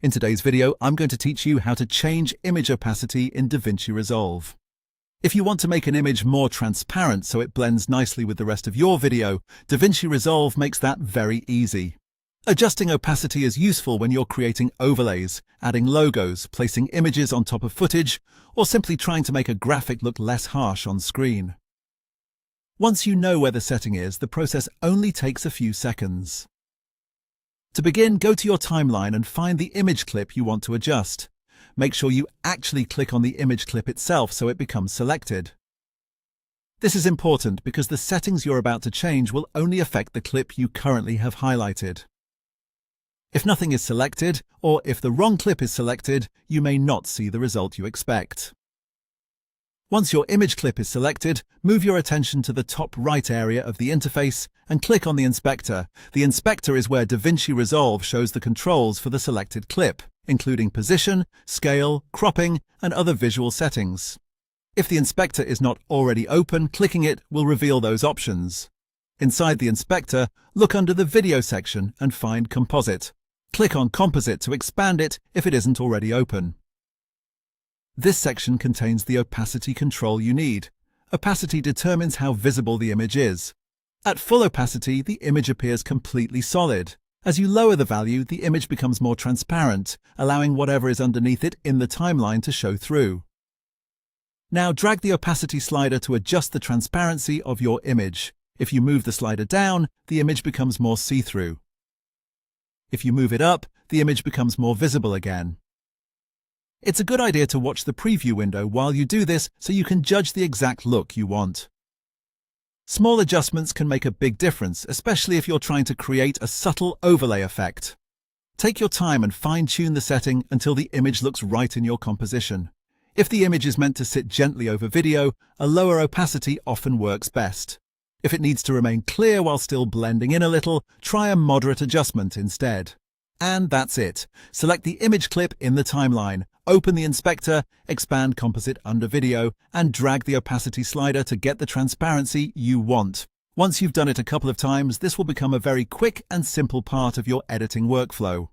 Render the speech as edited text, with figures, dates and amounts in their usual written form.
In today's video, I'm going to teach you how to change image opacity in DaVinci Resolve. If you want to make an image more transparent so it blends nicely with the rest of your video, DaVinci Resolve makes that very easy. Adjusting opacity is useful when you're creating overlays, adding logos, placing images on top of footage, or simply trying to make a graphic look less harsh on screen. Once you know where the setting is, the process only takes a few seconds. To begin, go to your timeline and find the image clip you want to adjust. Make sure you actually click on the image clip itself so it becomes selected. This is important because the settings you're about to change will only affect the clip you currently have highlighted. If nothing is selected, or if the wrong clip is selected, you may not see the result you expect. Once your image clip is selected, move your attention to the top right area of the interface and click on the inspector. The inspector is where DaVinci Resolve shows the controls for the selected clip, including position, scale, cropping, and other visual settings. If the inspector is not already open, clicking it will reveal those options. Inside the inspector, look under the video section and find Composite. Click on Composite to expand it if it isn't already open. This section contains the opacity control you need. Opacity determines how visible the image is. At full opacity, the image appears completely solid. As you lower the value, the image becomes more transparent, allowing whatever is underneath it in the timeline to show through. Now drag the opacity slider to adjust the transparency of your image. If you move the slider down, the image becomes more see-through. If you move it up, the image becomes more visible again. It's a good idea to watch the preview window while you do this so you can judge the exact look you want. Small adjustments can make a big difference, especially if you're trying to create a subtle overlay effect. Take your time and fine-tune the setting until the image looks right in your composition. If the image is meant to sit gently over video, a lower opacity often works best. If it needs to remain clear while still blending in a little, try a moderate adjustment instead. And that's it. Select the image clip in the timeline, open the inspector, expand Composite under video, and drag the opacity slider to get the transparency you want. Once you've done it a couple of times, this will become a very quick and simple part of your editing workflow.